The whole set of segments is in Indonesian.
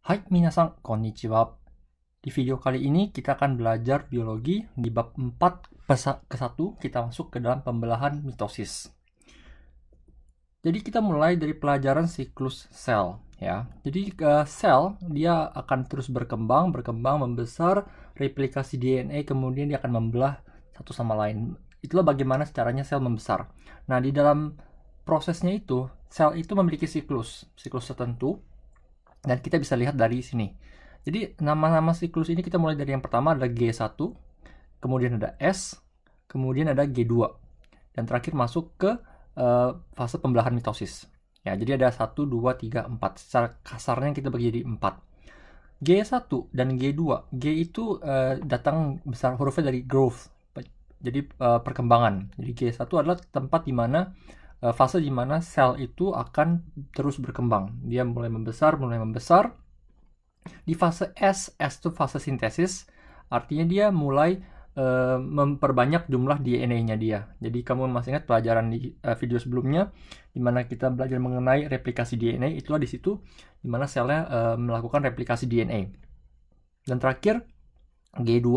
Hai minasan, konnichiwa. Di video kali ini kita akan belajar biologi di bab 4 ke 1 kita masuk ke dalam pembelahan mitosis. Jadi kita mulai dari pelajaran siklus sel ya. Jadi sel dia akan terus berkembang, membesar, replikasi DNA, kemudian dia akan membelah satu sama lain. Itulah bagaimana caranya sel membesar. Nah, di dalam prosesnya itu, sel itu memiliki siklus tertentu. Dan kita bisa lihat dari sini. Jadi nama-nama siklus ini kita mulai dari yang pertama ada G1, kemudian ada S, kemudian ada G2. Dan terakhir masuk ke fase pembelahan mitosis. Ya, jadi ada 1, 2, 3, 4. Secara kasarnya kita bagi jadi 4. G1 dan G2. G itu datang besar hurufnya dari growth. Jadi perkembangan. Jadi G1 adalah tempat di mana fase di mana sel itu akan terus berkembang. Dia mulai membesar. Di fase S itu fase sintesis, artinya dia mulai memperbanyak jumlah DNA-nya dia. Jadi kamu masih ingat pelajaran di video sebelumnya, di mana kita belajar mengenai replikasi DNA, itulah di situ di mana selnya melakukan replikasi DNA. Dan terakhir, G2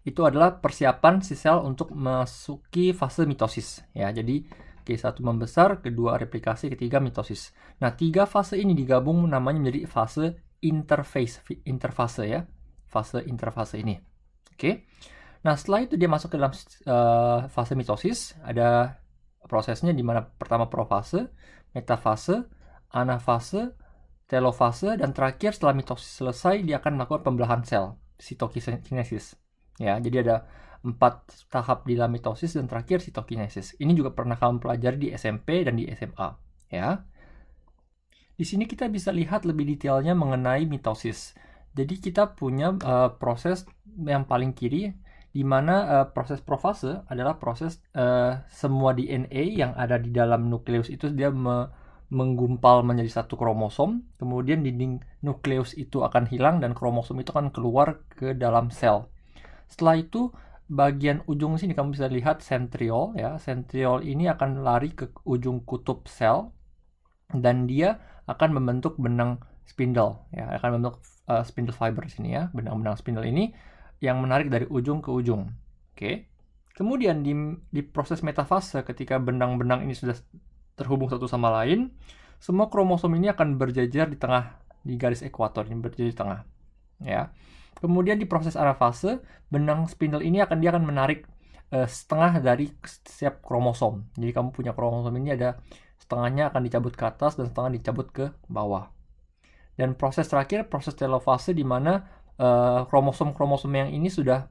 itu adalah persiapan si sel untuk memasuki fase mitosis. Ya, jadi G1 membesar, kedua replikasi, ketiga mitosis. Nah, 3 fase ini digabung namanya menjadi fase interfase ya. Fase interfase ini. Oke. Nah, setelah itu dia masuk ke dalam fase mitosis. Ada prosesnya di mana pertama profase, metafase, anafase, telofase, dan terakhir setelah mitosis selesai dia akan melakukan pembelahan sel, sitokinesis. Ya, jadi ada 4 tahap di dalam mitosis dan terakhir sitokinesis. Ini juga pernah kamu pelajari di SMP dan di SMA, ya. Di sini kita bisa lihat lebih detailnya mengenai mitosis. Jadi kita punya proses yang paling kiri, di mana proses profase adalah proses semua DNA yang ada di dalam nukleus itu dia menggumpal menjadi satu kromosom, kemudian dinding nukleus itu akan hilang dan kromosom itu akan keluar ke dalam sel. Setelah itu bagian ujung sini kamu bisa lihat centriole ya. Centriole ini akan lari ke ujung kutub sel dan dia akan membentuk benang spindle ya, akan membentuk spindle fiber sini ya, benang-benang spindle ini yang menarik dari ujung ke ujung. Oke. Kemudian di proses metafase ketika benang-benang ini sudah terhubung satu sama lain, semua kromosom ini akan berjajar di tengah, di garis ekuator ini berjajar di tengah. Ya. Kemudian di proses anafase, benang spindle ini dia akan menarik setengah dari setiap kromosom. Jadi kamu punya kromosom ini ada setengahnya akan dicabut ke atas dan setengah dicabut ke bawah. Dan proses terakhir, proses telofase, di mana kromosom-kromosom yang ini sudah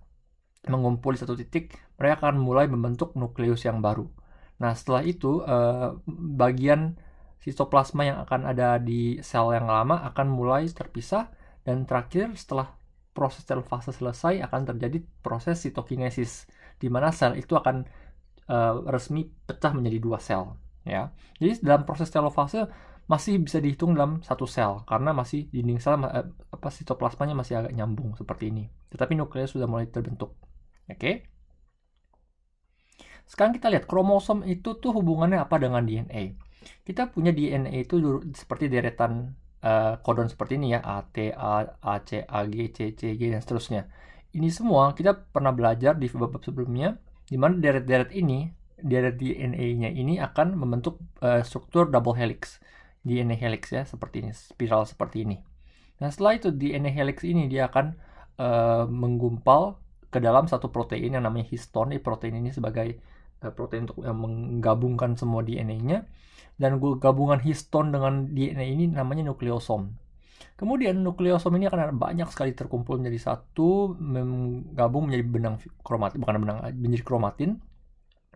mengumpul di satu titik, mereka akan mulai membentuk nukleus yang baru. Nah, setelah itu bagian sitoplasma yang akan ada di sel yang lama akan mulai terpisah, dan terakhir setelah proses telofase selesai akan terjadi proses sitokinesis, di mana sel itu akan resmi pecah menjadi 2 sel. Ya, jadi dalam proses telofase masih bisa dihitung dalam satu sel karena masih dinding sel sitoplasmanya masih agak nyambung seperti ini. Tetapi nukleus sudah mulai terbentuk. Oke. Sekarang kita lihat kromosom itu tuh hubungannya apa dengan DNA. Kita punya DNA itu seperti deretan kodon seperti ini ya, A, T, A, C, A, G, C, C, G, dan seterusnya. Ini semua kita pernah belajar di bab sebelumnya, di mana deret-deret ini, deret DNA-nya ini akan membentuk struktur double helix, DNA helix ya, seperti ini, spiral seperti ini. Nah, setelah itu DNA helix ini dia akan menggumpal ke dalam satu protein yang namanya histone. Protein ini sebagai protein untuk menggabungkan semua DNA-nya. Dan gabungan histone dengan DNA ini namanya nukleosom. Kemudian nukleosom ini akan banyak sekali terkumpul menjadi satu, menggabung menjadi benang kromatin, menjadi kromatin.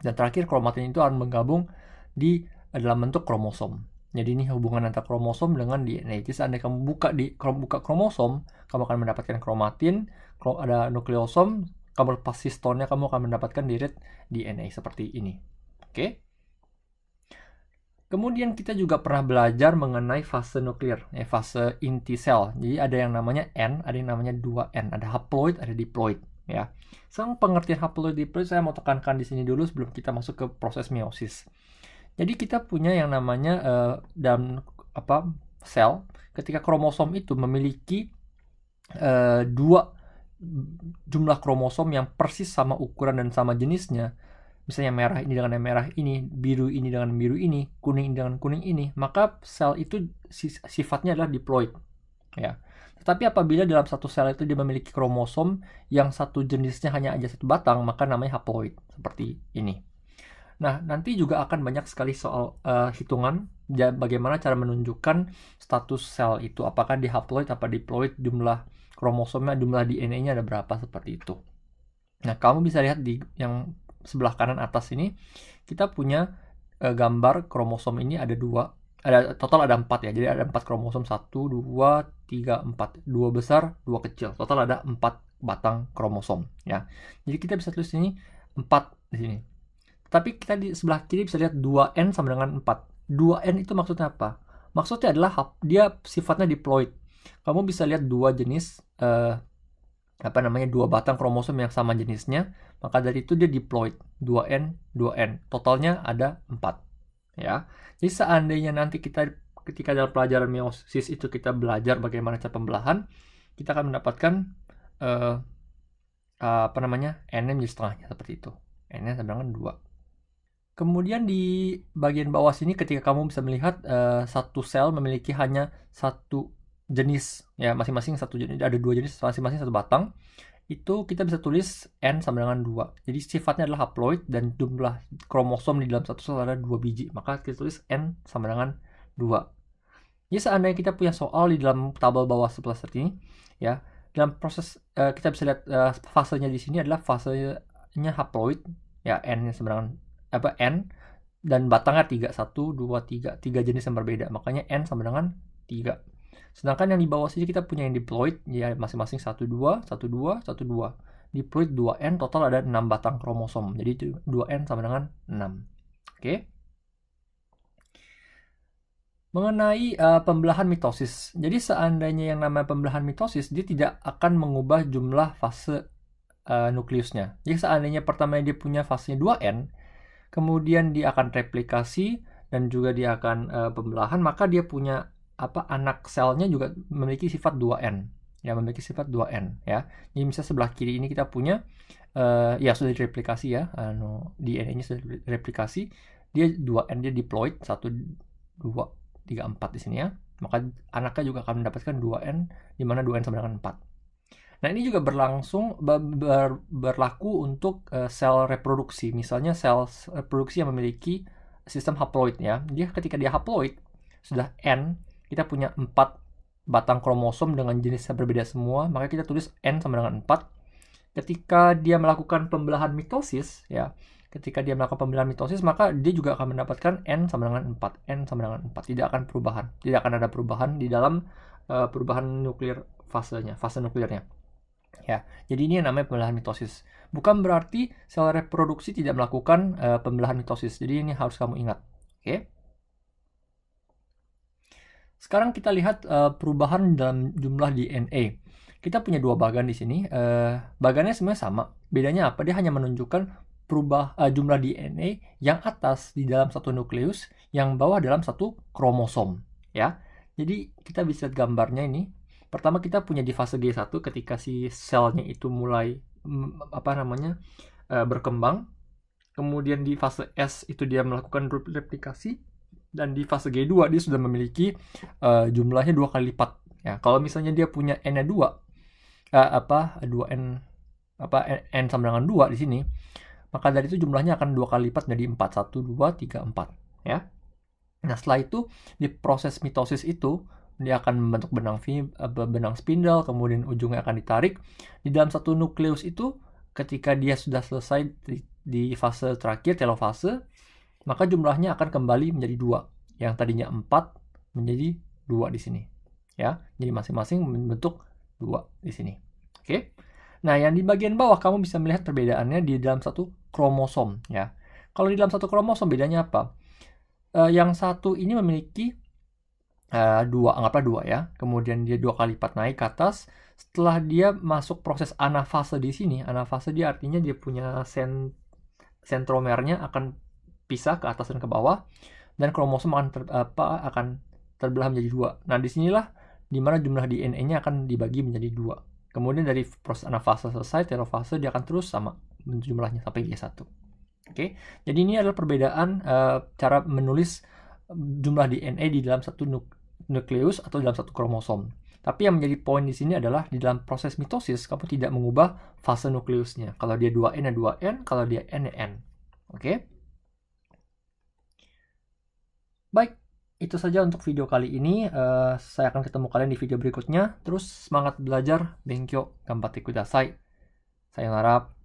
Dan terakhir kromatin itu akan menggabung di dalam bentuk kromosom. Jadi ini hubungan antara kromosom dengan DNA. Jadi seandainya kamu buka kromosom, kamu akan mendapatkan kromatin, ada nukleosom, kamu lepas histone-nya, kamu akan mendapatkan deret DNA seperti ini. Oke. Kemudian kita juga pernah belajar mengenai fase nuklir, fase inti sel. Jadi ada yang namanya N, ada yang namanya 2N, ada haploid, ada diploid. Ya, sekarang pengertian haploid diploid saya mau tekankan di sini dulu sebelum kita masuk ke proses meiosis. Jadi kita punya yang namanya dalam sel, ketika kromosom itu memiliki dua jumlah kromosom yang persis sama ukuran dan sama jenisnya, misalnya merah ini dengan yang merah ini, biru ini dengan biru ini, kuning ini dengan kuning ini, maka sel itu sifatnya adalah diploid, ya. Tetapi apabila dalam satu sel itu dia memiliki kromosom yang satu jenisnya hanya aja satu batang, maka namanya haploid, seperti ini. Nah, nanti juga akan banyak sekali soal hitungan bagaimana cara menunjukkan status sel itu, apakah di haploid apa diploid, jumlah kromosomnya, jumlah DNA-nya ada berapa, seperti itu. Nah, kamu bisa lihat di yang sebelah kanan atas ini, kita punya gambar kromosom ini ada total ada 4 ya, jadi ada 4 kromosom, 1, 2, 3, 4, 2 besar, 2 kecil, total ada 4 batang kromosom ya. Jadi kita bisa tulis ini 4 di sini. Tapi kita di sebelah kiri bisa lihat 2N sama dengan 4. 2N itu maksudnya apa? Maksudnya adalah dia sifatnya diploid. Kamu bisa lihat dua jenis dua batang kromosom yang sama jenisnya, maka dari itu dia diploid, 2N, 2N. Totalnya ada 4. Ya. Jadi seandainya nanti ketika dalam pelajaran meiosis itu kita belajar bagaimana cara pembelahan, kita akan mendapatkan N-nya menjadi setengahnya, seperti itu. N-nya sama dengan 2. Kemudian di bagian bawah sini ketika kamu bisa melihat satu sel memiliki hanya satu jenis, ya, masing-masing satu jenis, ada 2 jenis, masing-masing satu batang, itu kita bisa tulis N sama dengan 2. Jadi sifatnya adalah haploid dan jumlah kromosom di dalam satu sel ada 2 biji, maka kita tulis N sama dengan 2. Jadi seandainya kita punya soal di dalam tabel bawah sebelah ini, ya, dalam proses kita bisa lihat fasenya di sini adalah fasenya haploid, ya, N sama dengan N, dan batangnya 3, 1, 2, 3 jenis yang berbeda, makanya N sama dengan 3. Sedangkan yang di bawah sini kita punya yang diploid, ya, masing-masing 1, 2, 1, 2, 1, 2. Diploid 2N, total ada 6 batang kromosom. Jadi 2N sama dengan 6. Oke. Mengenai pembelahan mitosis. Jadi seandainya yang namanya pembelahan mitosis, dia tidak akan mengubah jumlah fase nukleusnya. Jadi seandainya pertama dia punya fasenya 2N, kemudian dia akan replikasi dan juga dia akan pembelahan, maka dia punya anak selnya juga memiliki sifat 2N, ya, memiliki sifat 2N, ya. Jadi misalnya sebelah kiri ini kita punya ya sudah direplikasi, ya, DNA-nya sudah direplikasi, dia 2N, dia diploid 1, 2, 3, 4 di sini, ya. Maka anaknya juga akan mendapatkan 2N, di mana 2N sama dengan 4. Nah, ini juga berlaku untuk sel reproduksi. Misalnya sel reproduksi yang memiliki sistem haploid, ya. Dia ketika dia haploid sudah N, kita punya 4 batang kromosom dengan jenis yang berbeda semua, maka kita tulis N sama dengan 4. Ketika dia melakukan pembelahan mitosis, ya, ketika dia melakukan pembelahan mitosis, maka dia juga akan mendapatkan N sama dengan 4. N sama dengan 4. Tidak akan ada perubahan di dalam perubahan nuklir fase nuklirnya. Ya, jadi ini yang namanya pembelahan mitosis. Bukan berarti sel reproduksi tidak melakukan pembelahan mitosis. Jadi ini harus kamu ingat. Oke. Sekarang kita lihat perubahan dalam jumlah DNA. Kita punya 2 bagan di sini. Bagannya sebenarnya sama. Bedanya apa? Dia hanya menunjukkan jumlah DNA yang atas di dalam satu nukleus, yang bawah dalam satu kromosom, ya. Jadi kita bisa lihat gambarnya ini. Pertama kita punya di fase G1 ketika si selnya itu mulai berkembang. Kemudian di fase S itu dia melakukan replikasi, dan di fase G2 dia sudah memiliki jumlahnya 2 kali lipat, ya. Kalau misalnya dia punya N-nya 2, 2N N sama dengan 2 di sini, maka dari itu jumlahnya akan 2 kali lipat menjadi 4, 1, 2, 3, 4, ya. Nah, setelah itu di proses mitosis itu dia akan membentuk benang spindle, kemudian ujungnya akan ditarik. Di dalam satu nukleus itu, ketika dia sudah selesai di fase terakhir, telofase, maka jumlahnya akan kembali menjadi 2. Yang tadinya 4 menjadi 2 di sini, ya. Jadi masing-masing membentuk 2 di sini. Oke. Nah, yang di bagian bawah kamu bisa melihat perbedaannya di dalam satu kromosom, ya. Kalau di dalam satu kromosom bedanya apa? Yang satu ini memiliki 2, anggaplah 2, ya. Kemudian dia 2 kali lipat naik ke atas. Setelah dia masuk proses anafase di sini, anafase dia artinya dia punya sentromernya akan pisah ke atas dan ke bawah, dan kromosom akan terbelah menjadi 2. Nah, disinilah dimana jumlah DNA-nya akan dibagi menjadi 2. Kemudian dari proses anafase selesai, telofase dia akan terus sama jumlahnya sampai G1. Oke, jadi ini adalah perbedaan cara menulis jumlah DNA di dalam satu nukleus atau dalam satu kromosom. Tapi yang menjadi poin di sini adalah di dalam proses mitosis kamu tidak mengubah fase nukleusnya. Kalau dia 2N ya 2N, kalau dia N ya N. Oke. Baik, itu saja untuk video kali ini. Saya akan ketemu kalian di video berikutnya. Terus semangat belajar, Benkyo, ganbatte kudasai. Sayonara.